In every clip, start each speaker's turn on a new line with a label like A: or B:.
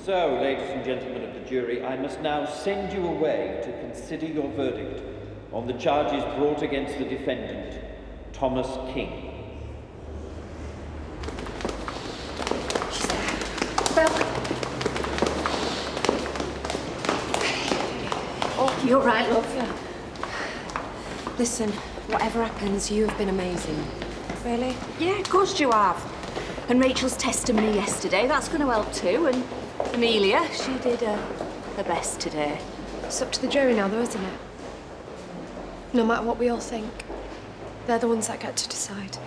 A: So, ladies and gentlemen of the jury, I must now send you away to consider your verdict on the charges brought against the defendant, Thomas King.
B: She's there. Belle. Oh, you're right, love. Yeah. Listen, whatever happens, you have been amazing.
C: Really?
B: Yeah, of course you have. And Rachel's testing me yesterday. That's going to help too. And Amelia, she did her best today.
C: It's up to the jury now, though, isn't it? No matter what we all think, they're the ones that get to decide.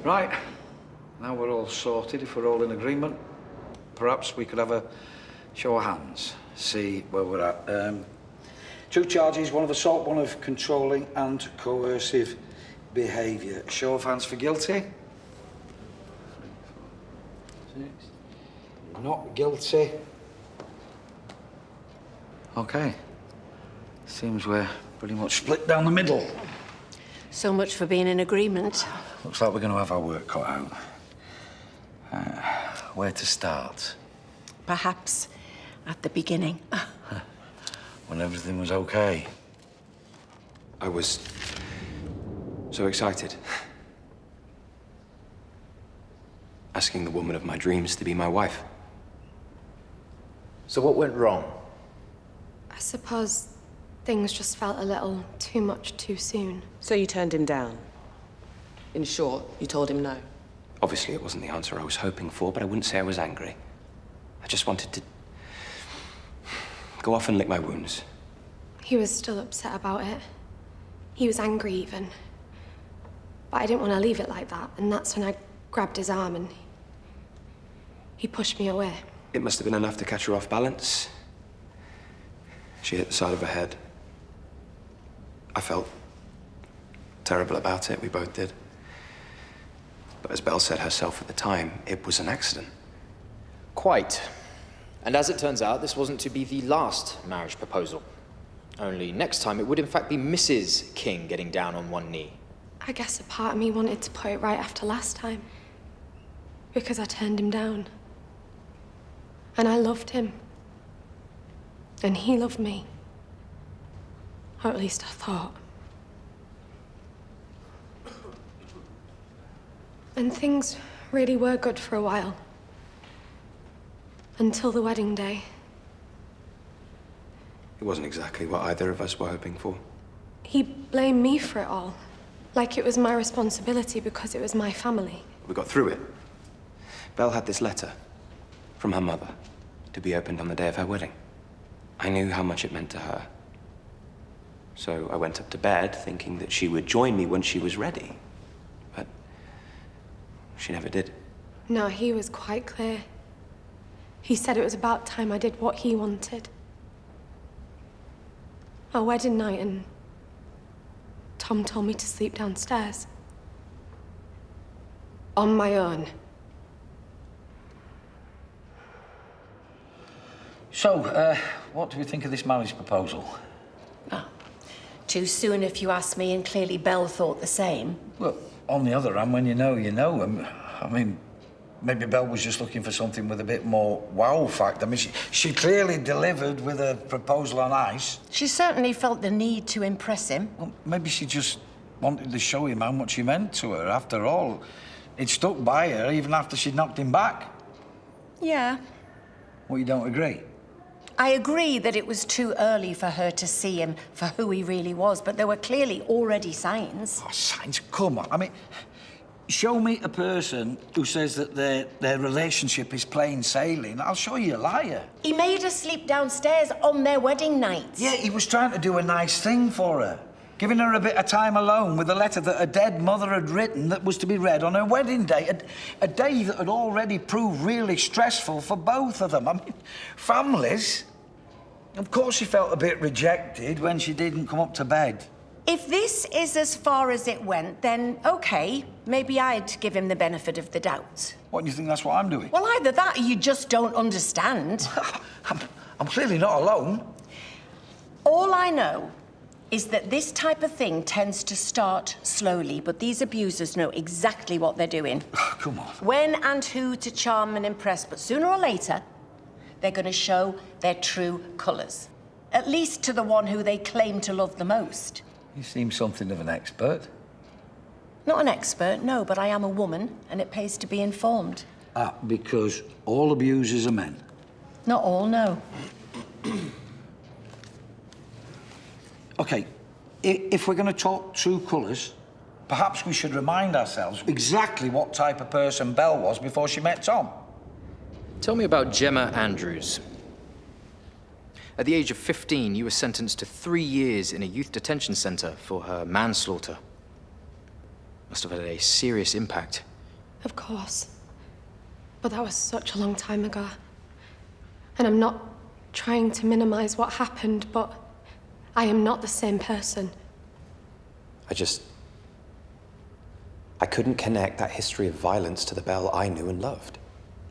D: Right. Now we're all sorted, if we're all in agreement. Perhaps we could have a show of hands, see where we're at. 2 charges, one of assault, one of controlling and coercive behaviour. Show of hands for guilty. 6. Not guilty. OK. Seems we're pretty much split down the middle.
B: So much for being in agreement.
D: Looks like we're going to have our work cut out. Where to start?
B: Perhaps at the beginning.
D: When everything was OK.
E: I was so excited. Asking the woman of my dreams to be my wife.
F: So what went wrong?
C: I suppose things just felt a little too much too soon.
G: So you turned him down? In short, you told him no?
E: Obviously, it wasn't the answer I was hoping for, but I wouldn't say I was angry. I just wanted to go off and lick my wounds.
C: He was still upset about it. He was angry even. But I didn't want to leave it like that, and that's when I grabbed his arm and he pushed me away.
E: It must have been enough to catch her off balance. She hit the side of her head. I felt terrible about it, we both did. But as Belle said herself at the time, it was an accident.
F: Quite. And as it turns out, this wasn't to be the last marriage proposal. Only next time it would in fact be Mrs. King getting down on one knee.
C: I guess a part of me wanted to put it right after last time. Because I turned him down. And I loved him. And he loved me. Or at least I thought. And things really were good for a while. Until the wedding day.
E: It wasn't exactly what either of us were hoping for.
C: He blamed me for it all. Like it was my responsibility because it was my family.
E: We got through it. Belle had this letter from her mother to be opened on the day of her wedding. I knew how much it meant to her. So I went up to bed thinking that she would join me when she was ready. But she never did.
C: No, he was quite clear. He said it was about time I did what he wanted. Our wedding night, and Tom told me to sleep downstairs. On my own.
D: So, what do we think of this marriage proposal?
B: Oh, too soon if you ask me, and clearly Belle thought the same.
D: Well, on the other hand, when you know, you know. I mean, maybe Belle was just looking for something with a bit more wow factor. I mean, she clearly delivered with a proposal on ice.
B: She certainly felt the need to impress him.
D: Well, maybe she just wanted to show him how much he meant to her. After all, it stuck by her even after she'd knocked him back.
B: Yeah.
D: Well, you don't agree?
B: I agree that it was too early for her to see him for who he really was, but there were clearly already signs.
D: Oh, signs? Come on. I mean, show me a person who says that their relationship is plain sailing. I'll show you a liar.
B: He made her sleep downstairs on their wedding night.
D: Yeah, he was trying to do a nice thing for her. Giving her a bit of time alone with a letter that her dead mother had written that was to be read on her wedding day. A day that had already proved really stressful for both of them. I mean, families. Of course she felt a bit rejected when she didn't come up to bed.
B: If this is as far as it went, then OK, maybe I'd give him the benefit of the doubt.
D: What, do you think that's what I'm doing?
B: Well, either that or you just don't understand.
D: I'm clearly not alone.
B: All I know
H: is that this type of thing tends to start slowly, but these abusers know exactly what they're doing.
D: Come on.
H: When and who to charm and impress, but sooner or later, they're going to show their true colours. At least to the one who they claim to love the most.
D: You seem something of an expert.
H: Not an expert, no, but I am a woman, and it pays to be informed.
D: Ah, because all abusers are men.
H: Not all, no.
D: OK, if we're going to talk true colours, perhaps we should remind ourselves exactly what type of person Belle was before she met Tom.
F: Tell me about Gemma Andrews. At the age of 15, you were sentenced to 3 years in a youth detention center for her manslaughter. Must have had a serious impact.
C: Of course. But that was such a long time ago. And I'm not trying to minimize what happened, but I am not the same person.
E: I couldn't connect that history of violence to the Belle I knew and loved.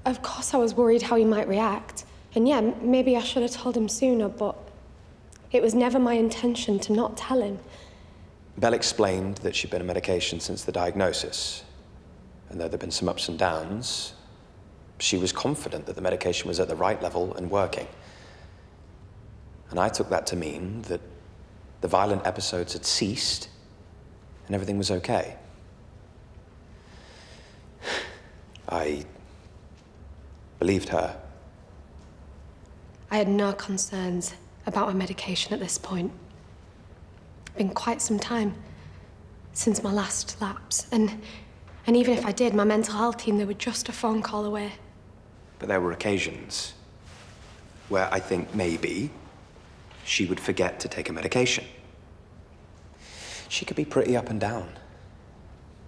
C: Of course I was worried how he might react. And yeah, maybe I should have told him sooner, but it was never my intention to not tell him.
E: Belle explained that she'd been on medication since the diagnosis. And though there'd been some ups and downs, she was confident that the medication was at the right level and working. And I took that to mean that the violent episodes had ceased and everything was okay. I believed her.
C: I had no concerns about my medication at this point. It's been quite some time since my last lapse, and even if I did, my mental health team, they were just a phone call away.
E: But there were occasions where I think maybe she would forget to take a medication. She could be pretty up and down.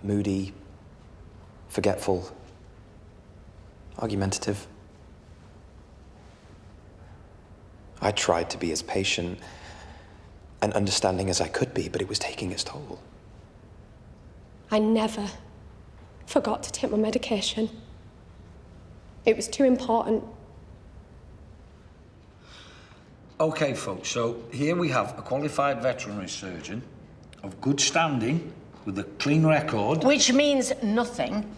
E: Moody, forgetful, argumentative. I tried to be as patient and understanding as I could be, but it was taking its toll.
C: I never forgot to take my medication. It was too important.
D: OK, folks, so here we have a qualified veterinary surgeon of good standing with a clean record.
H: Which means nothing.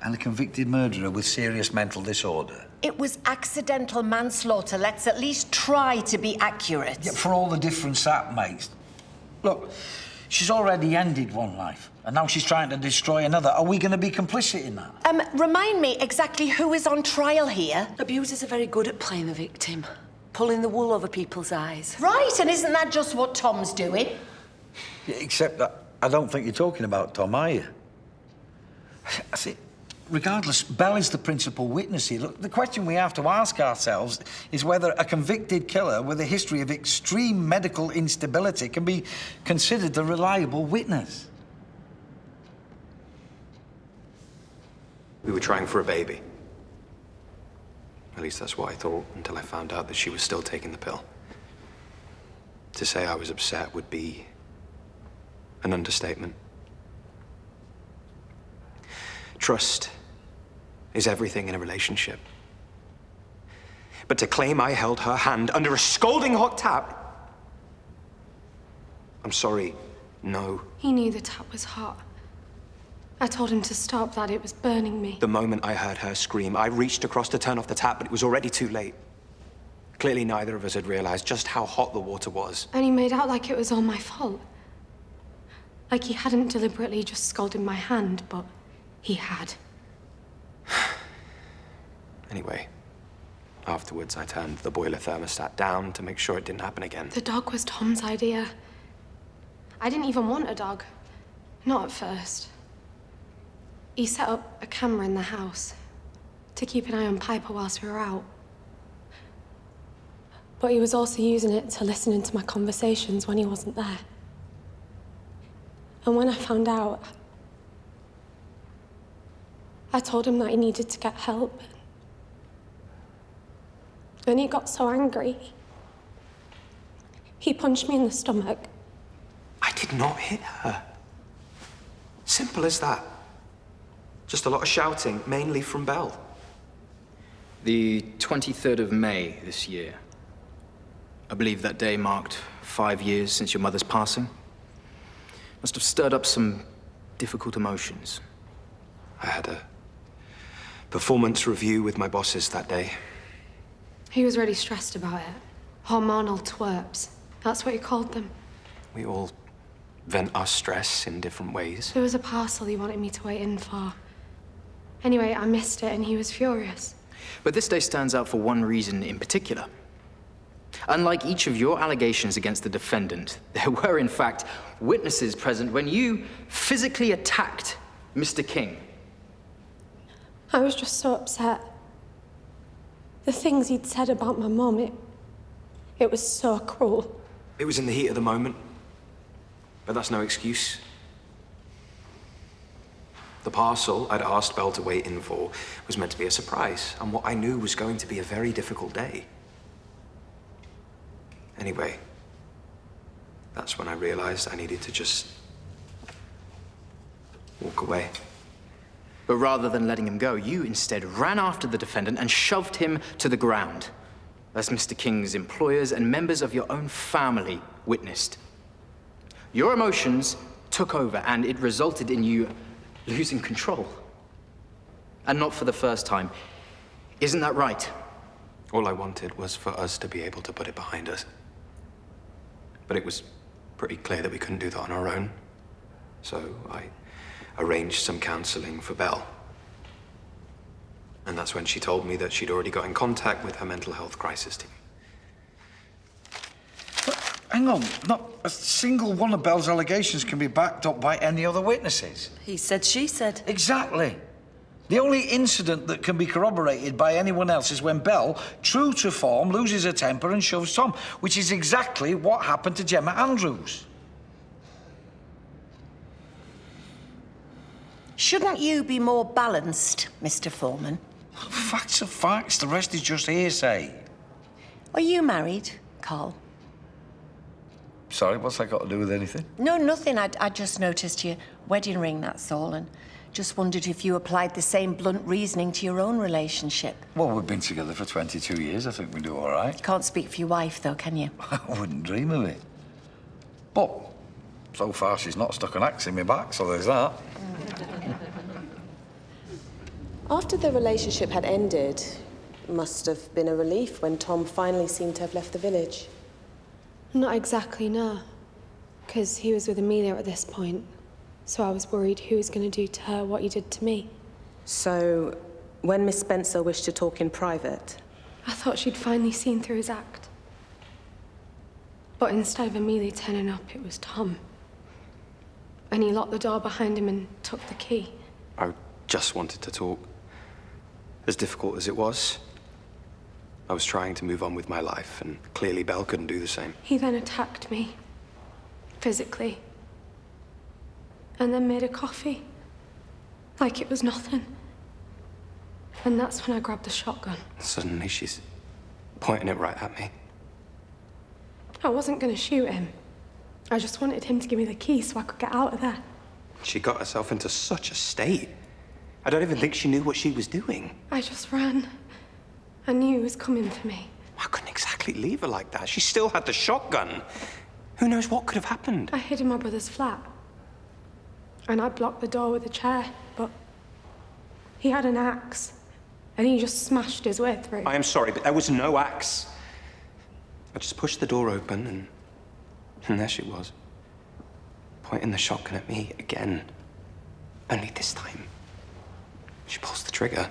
D: And a convicted murderer with serious mental disorder.
H: It was accidental manslaughter. Let's at least try to be accurate.
D: Yeah, for all the difference that makes. Look, she's already ended one life, and now she's trying to destroy another. Are we going to be complicit in that?
H: Remind me exactly who is on trial here.
G: Abusers are very good at playing the victim, pulling the wool over people's eyes.
H: Right, and isn't that just what Tom's doing?
D: Yeah, except that I don't think you're talking about Tom, are you? I see. Regardless, Belle is the principal witness here. Look, the question we have to ask ourselves is whether a convicted killer with a history of extreme medical instability can be considered a reliable witness.
E: We were trying for a baby. At least that's what I thought until I found out that she was still taking the pill. To say I was upset would be an understatement. Trust is everything in a relationship. But to claim I held her hand under a scalding hot tap... I'm sorry, no.
C: He knew the tap was hot. I told him to stop that, it was burning me.
E: The moment I heard her scream, I reached across to turn off the tap, but it was already too late. Clearly neither of us had realized just how hot the water was.
C: And he made out like it was all my fault. Like he hadn't deliberately just scalded my hand, but he had.
E: Anyway, afterwards I turned the boiler thermostat down to make sure it didn't happen again.
C: The dog was Tom's idea. I didn't even want a dog. Not at first. He set up a camera in the house to keep an eye on Piper whilst we were out. But he was also using it to listen into my conversations when he wasn't there. And when I found out, I told him that he needed to get help. And he got so angry. He punched me in the stomach.
E: I did not hit her. Simple as that. Just a lot of shouting, mainly from Belle.
F: The 23rd of May this year. I believe that day marked 5 years since your mother's passing. Must have stirred up some difficult emotions.
E: I had a performance review with my bosses that day.
C: He was really stressed about it. Hormonal twerps. That's what he called them.
E: We all vent our stress in different ways.
C: There was a parcel he wanted me to wait in for. Anyway, I missed it and he was furious.
F: But this day stands out for one reason in particular. Unlike each of your allegations against the defendant, there were, in fact, witnesses present when you physically attacked Mr. King.
C: I was just so upset. The things he'd said about my mum, it was so cruel.
E: It was in the heat of the moment, but that's no excuse. The parcel I'd asked Belle to wait in for was meant to be a surprise, and what I knew was going to be a very difficult day. Anyway, that's when I realized I needed to just walk away.
F: But rather than letting him go, you instead ran after the defendant and shoved him to the ground, as Mr. King's employers and members of your own family witnessed. Your emotions took over, and it resulted in you losing control. And not for the first time. Isn't that right?
E: All I wanted was for us to be able to put it behind us. But it was pretty clear that we couldn't do that on our own. So I arranged some counseling for Belle. And that's when she told me that she'd already got in contact with her mental health crisis team.
D: But hang on, not a single one of Belle's allegations can be backed up by any other witnesses.
G: He said, she said.
D: Exactly. The only incident that can be corroborated by anyone else is when Belle, true to form, loses her temper and shoves Tom, which is exactly what happened to Gemma Andrews.
H: Shouldn't you be more balanced, Mr. Foreman?
D: Facts are facts, the rest is just hearsay.
H: Are you married, Carl?
D: Sorry, what's that got to do with anything?
H: No, nothing. I just noticed your wedding ring, that's all, and just wondered if you applied the same blunt reasoning to your own relationship.
D: Well, we've been together for 22 years. I think we do all right.
H: Can't speak for your wife, though, can you?
D: I wouldn't dream of it. But so far, she's not stuck an axe in my back, so there's that.
I: After the relationship had ended, must have been a relief when Tom finally seemed to have left the village.
C: Not exactly, no. Because he was with Amelia at this point. So I was worried who was going to do to her what he did to me.
I: So, when Miss Spencer wished to talk in private...
C: I thought she'd finally seen through his act. But instead of Amelia turning up, it was Tom. And he locked the door behind him and took the key.
E: I just wanted to talk. As difficult as it was, I was trying to move on with my life, and clearly Belle couldn't do the same.
C: He then attacked me. Physically. And then made a coffee. Like it was nothing. And that's when I grabbed the shotgun.
E: Suddenly she's pointing it right at me.
C: I wasn't going to shoot him. I just wanted him to give me the key so I could get out of there.
E: She got herself into such a state. I don't even think she knew what she was doing.
C: I just ran. I knew he was coming for me.
E: I couldn't exactly leave her like that. She still had the shotgun. Who knows what could have happened?
C: I hid in my brother's flat. And I blocked the door with a chair, but he had an axe. And he just smashed his way through.
E: I am sorry, but there was no axe. I just pushed the door open, and there she was, pointing the shotgun at me again. Only this time, she pulls the trigger.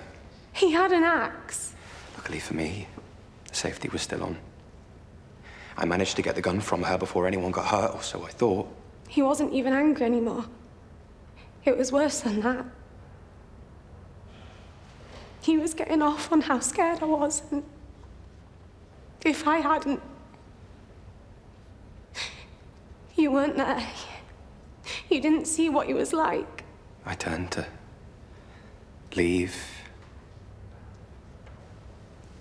C: He had an axe.
E: Luckily for me, the safety was still on. I managed to get the gun from her before anyone got hurt, or so I thought.
C: He wasn't even angry anymore. It was worse than that. He was getting off on how scared I was, and if I hadn't... You weren't there. You didn't see what he was like.
E: I turned to leave.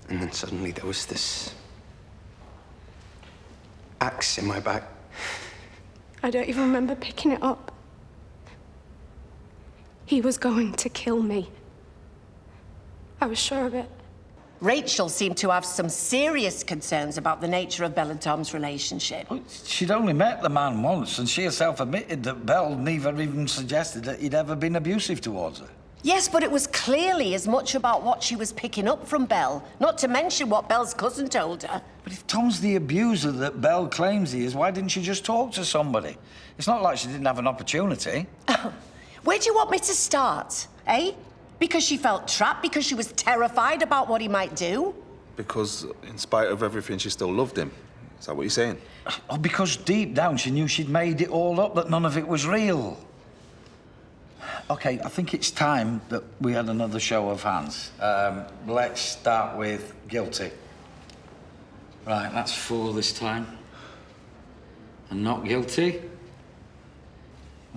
E: And then suddenly there was this axe in my back.
C: I don't even remember picking it up. He was going to kill me. I was sure of it.
H: Rachel seemed to have some serious concerns about the nature of Belle and Tom's relationship.
D: Well, she'd only met the man once, and she herself admitted that Belle never even suggested that he'd ever been abusive towards her.
H: Yes, but it was clearly as much about what she was picking up from Belle, not to mention what Belle's cousin told her.
D: But if Tom's the abuser that Belle claims he is, why didn't she just talk to somebody? It's not like she didn't have an opportunity.
H: Where do you want me to start, eh? Because she felt trapped, because she was terrified about what he might do?
J: Because, in spite of everything, she still loved him. Is that what you're saying?
D: Or because deep down she knew she'd made it all up, that none of it was real. OK, I think it's time that we had another show of hands. Let's start with guilty. Right, that's 4 this time. And not guilty?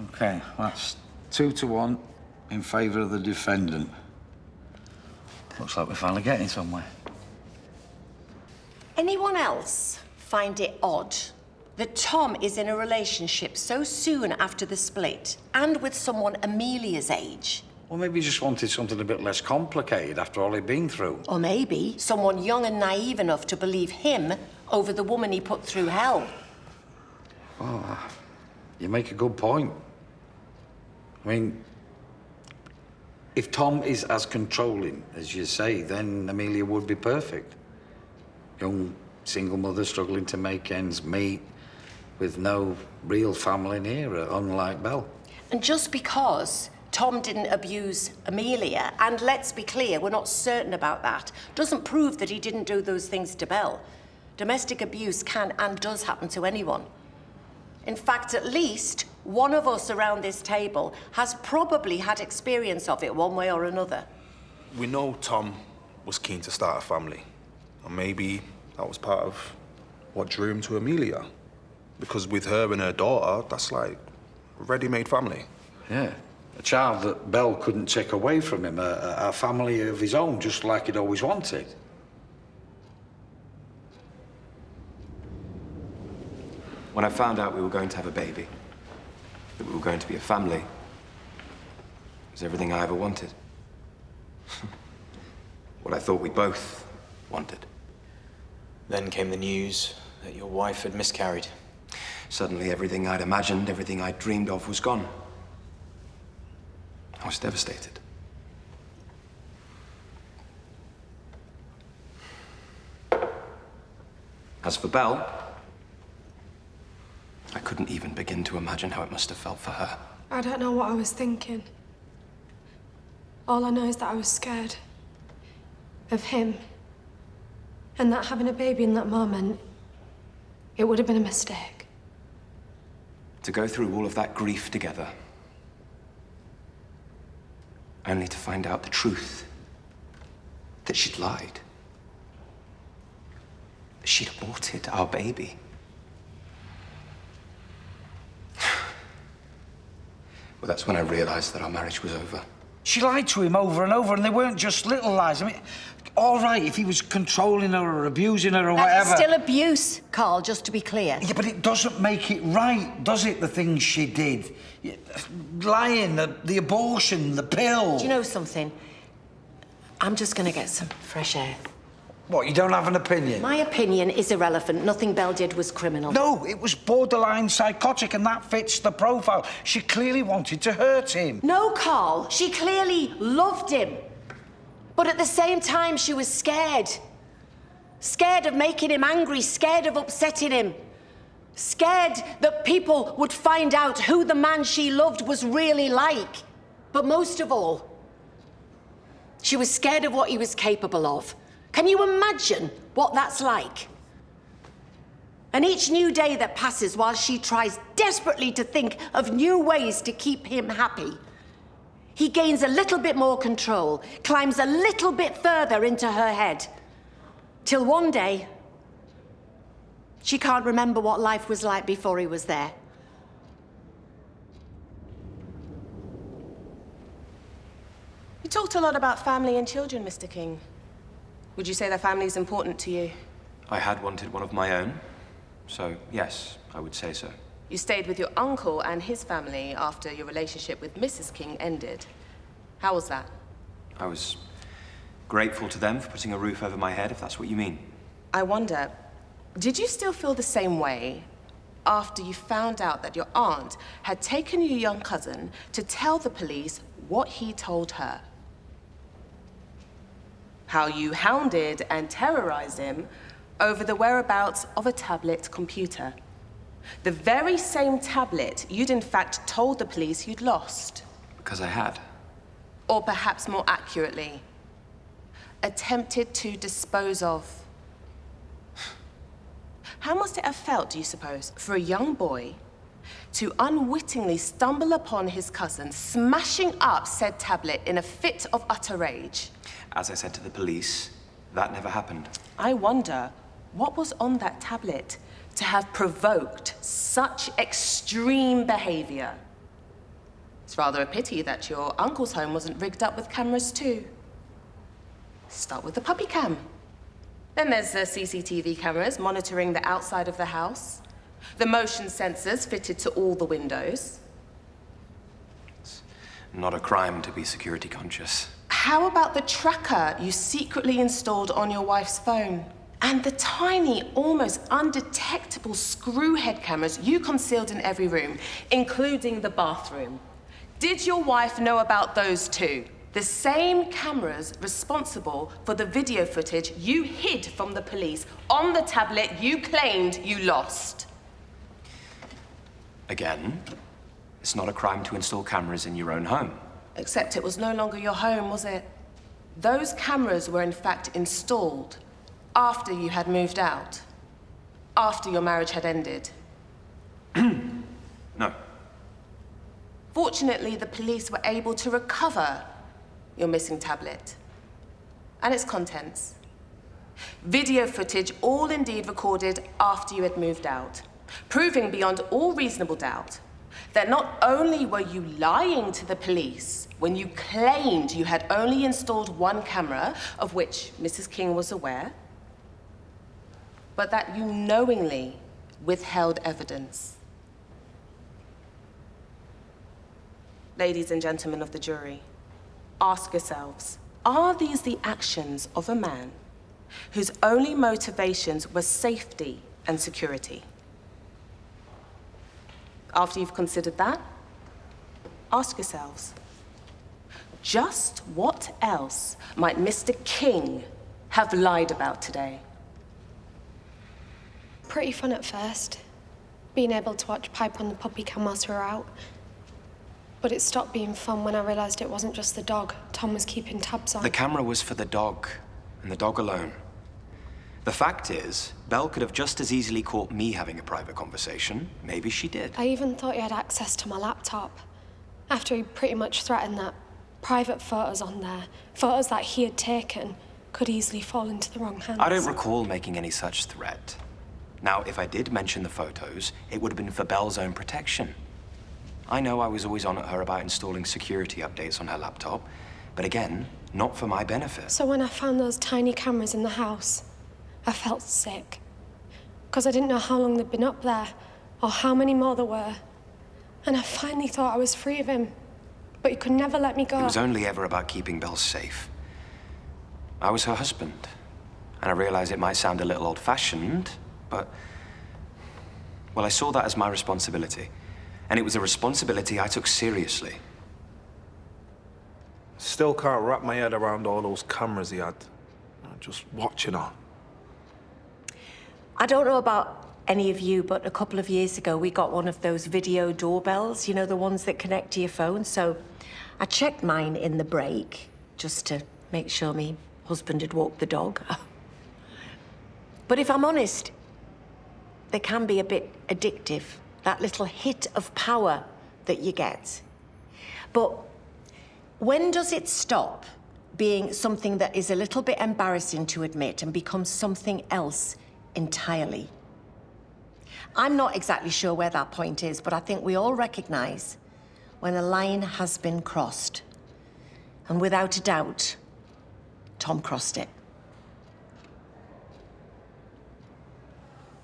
D: OK, that's 2 to 1 in favour of the defendant. Looks like we're finally getting somewhere.
H: Anyone else find it odd that Tom is in a relationship so soon after the split and with someone Amelia's age?
D: Well, maybe he just wanted something a bit less complicated after all he'd been through.
H: Or maybe someone young and naive enough to believe him over the woman he put through hell.
D: Oh, you make a good point. I mean, if Tom is as controlling as you say, then Amelia would be perfect. Young single mother struggling to make ends meet with no real family near her, unlike Belle.
H: And just because Tom didn't abuse Amelia, and let's be clear, we're not certain about that, doesn't prove that he didn't do those things to Belle. Domestic abuse can and does happen to anyone. In fact, at least one of us around this table has probably had experience of it one way or another.
J: We know Tom was keen to start a family. And maybe that was part of what drew him to Amelia. Because with her and her daughter, that's like a ready-made family.
D: Yeah, a child that Belle couldn't take away from him, a family of his own, just like he'd always wanted.
E: When I found out we were going to have a baby, that we were going to be a family, it was everything I ever wanted. What I thought we both wanted.
F: Then came the news that your wife had miscarried.
E: Suddenly, everything I'd imagined, everything I'd dreamed of was gone. I was devastated. As for Belle, I couldn't even begin to imagine how it must have felt for her.
C: I don't know what I was thinking. All I know is that I was scared of him. And that having a baby in that moment, it would have been a mistake.
E: To go through all of that grief together, only to find out the truth, that she'd lied. She'd aborted our baby. Well, that's when I realized that our marriage was over.
D: She lied to him over and over, and they weren't just little lies. I mean, all right, if he was controlling her or abusing her or whatever.
H: That's still abuse, Carl, just to be clear.
D: Yeah, but it doesn't make it right, does it, the things she did? Lying, the abortion, the pill.
H: Do you know something? I'm just going to get some fresh air.
D: What, you don't have an opinion?
H: My opinion is irrelevant. Nothing Belle did was criminal.
D: No, it was borderline psychotic, and that fits the profile. She clearly wanted to hurt him.
H: No, Carl. She clearly loved him. But at the same time, she was scared. Scared of making him angry, scared of upsetting him. Scared that people would find out who the man she loved was really like. But most of all, she was scared of what he was capable of. Can you imagine what that's like? And each new day that passes while she tries desperately to think of new ways to keep him happy, he gains a little bit more control, climbs a little bit further into her head, till one day, she can't remember what life was like before he was there.
I: You talked a lot about family and children, Mr. King. Would you say that family is important to you?
E: I had wanted one of my own, so yes, I would say so.
I: You stayed with your uncle and his family after your relationship with Mrs. King ended. How was that?
E: I was Grateful to them for putting a roof over my head, if that's what you mean.
I: I wonder, did you still feel the same way after you found out that your aunt had taken your young cousin to tell the police what he told her? How you hounded and terrorized him over the whereabouts of a tablet computer. The very same tablet you'd in fact told the police you'd lost.
E: Because I had.
I: Or perhaps more accurately, attempted to dispose of. How must it have felt, do you suppose, for a young boy to unwittingly stumble upon his cousin smashing up said tablet in a fit of utter rage?
E: As I said to the police, that never happened.
I: I wonder what was on that tablet to have provoked such extreme behavior. It's rather a pity that your uncle's home wasn't rigged up with cameras too. Start with the puppy cam. Then there's the CCTV cameras monitoring the outside of the house, the motion sensors fitted to all the windows.
E: It's not a crime to be security conscious.
I: How about the tracker you secretly installed on your wife's phone? And the tiny, almost undetectable screw-head cameras you concealed in every room, including the bathroom. Did your wife know about those too? The same cameras responsible for the video footage you hid from the police on the tablet you claimed you lost.
E: Again, it's not a crime to install cameras in your own home.
I: Except it was no longer your home, was it? Those cameras were in fact installed after you had moved out, after your marriage had ended.
E: No.
I: Fortunately, the police were able to recover your missing tablet and its contents. Video footage all indeed recorded after you had moved out, proving beyond all reasonable doubt that not only were you lying to the police when you claimed you had only installed one camera, of which Mrs. King was aware, but that you knowingly withheld evidence. Ladies and gentlemen of the jury, ask yourselves, are these the actions of a man whose only motivations were safety and security? After you've considered that, ask yourselves, just what else might Mr. King have lied about today?
C: Pretty fun at first, being able to watch Pipe on the puppy cam whilst we were out. But it stopped being fun when I realised it wasn't just the dog Tom was keeping tabs on.
E: The camera was for the dog, and the dog alone. The fact is, Belle could have just as easily caught me having a private conversation. Maybe she did.
C: I even thought he had access to my laptop, after he pretty much threatened that private photos on there, photos that he had taken, could easily fall into the wrong hands.
E: I don't recall making any such threat. Now, if I did mention the photos, it would have been for Belle's own protection. I know I was always on at her about installing security updates on her laptop, but again, not for my benefit.
C: So when I found those tiny cameras in the house, I felt sick. Because I didn't know how long they'd been up there, or how many more there were. And I finally thought I was free of him, but he could never let me go.
E: It was only ever about keeping Belle safe. I was her husband, and I realize it might sound a little old-fashioned, but, well, I saw that as my responsibility. And it was a responsibility I took seriously.
J: Still can't wrap my head around all those cameras he had. Just watching her.
H: I don't know about any of you, but a couple of years ago, we got one of those video doorbells, you know, the ones that connect to your phone. So I checked mine in the break, just to make sure my husband had walked the dog. But if I'm honest, they can be a bit addictive. That little hit of power that you get. But when does it stop being something that is a little bit embarrassing to admit and becomes something else entirely? I'm not exactly sure where that point is, but I think we all recognize when a line has been crossed. And without a doubt, Tom crossed it.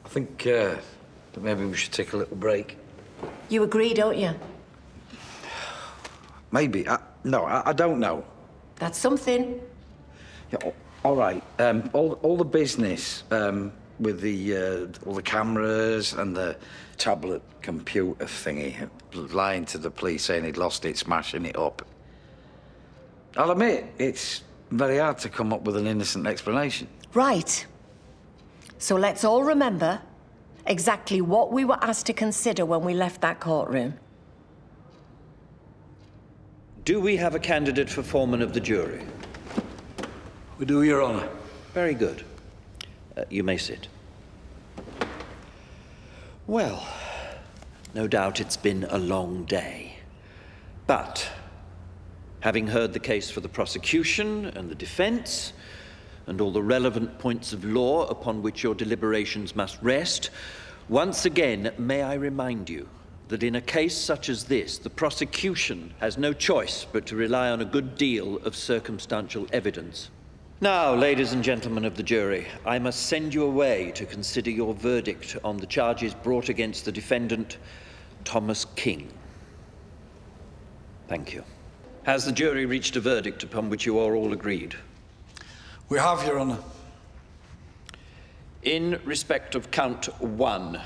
D: I think that maybe we should take a little break.
H: You agree, don't you?
D: Maybe. No, I don't know.
H: That's something.
D: Yeah, all right. All the business with all the cameras and the tablet computer thingy, lying to the police saying he'd lost it, smashing it up. I'll admit, it's very hard to come up with an innocent explanation.
H: Right. So let's all remember exactly what we were asked to consider when we left that courtroom.
A: Do we have a candidate for foreman of the jury?
D: We do, Your Honour.
A: Very good. You may sit. Well, no doubt it's been a long day. But, having heard the case for the prosecution and the defense, and all the relevant points of law upon which your deliberations must rest, once again, may I remind you that in a case such as this, the prosecution has no choice but to rely on a good deal of circumstantial evidence. Now, ladies and gentlemen of the jury, I must send you away to consider your verdict on the charges brought against the defendant, Thomas King. Thank you. Has the jury reached a verdict upon which you are all agreed?
D: We have, Your Honour.
A: In respect of count 1,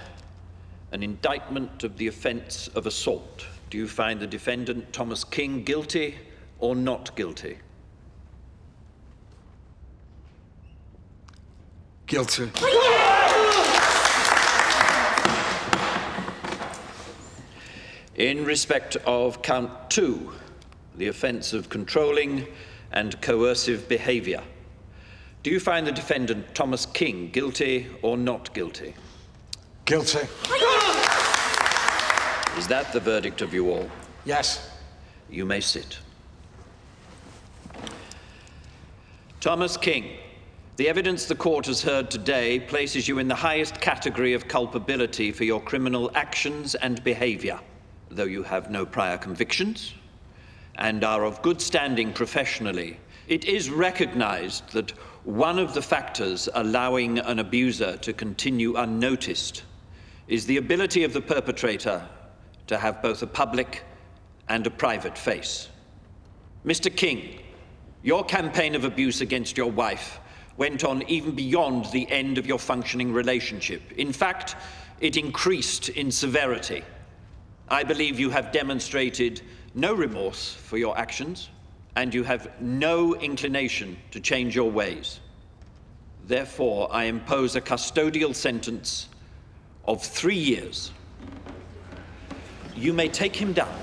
A: an indictment of the offence of assault, do you find the defendant, Thomas King, guilty or not guilty?
D: Guilty.
A: In respect of count 2, the offence of controlling and coercive behaviour, do you find the defendant, Thomas King, guilty or not guilty?
D: Guilty.
A: Is that the verdict of you all?
D: Yes.
A: You may sit. Thomas King, the evidence the court has heard today places you in the highest category of culpability for your criminal actions and behaviour. Though you have no prior convictions and are of good standing professionally, it is recognised that one of the factors allowing an abuser to continue unnoticed is the ability of the perpetrator to have both a public and a private face. Mr. King, your campaign of abuse against your wife went on even beyond the end of your functioning relationship. In fact, it increased in severity. I believe you have demonstrated no remorse for your actions, and you have no inclination to change your ways. Therefore, I impose a custodial sentence of 3 years. You may take him down.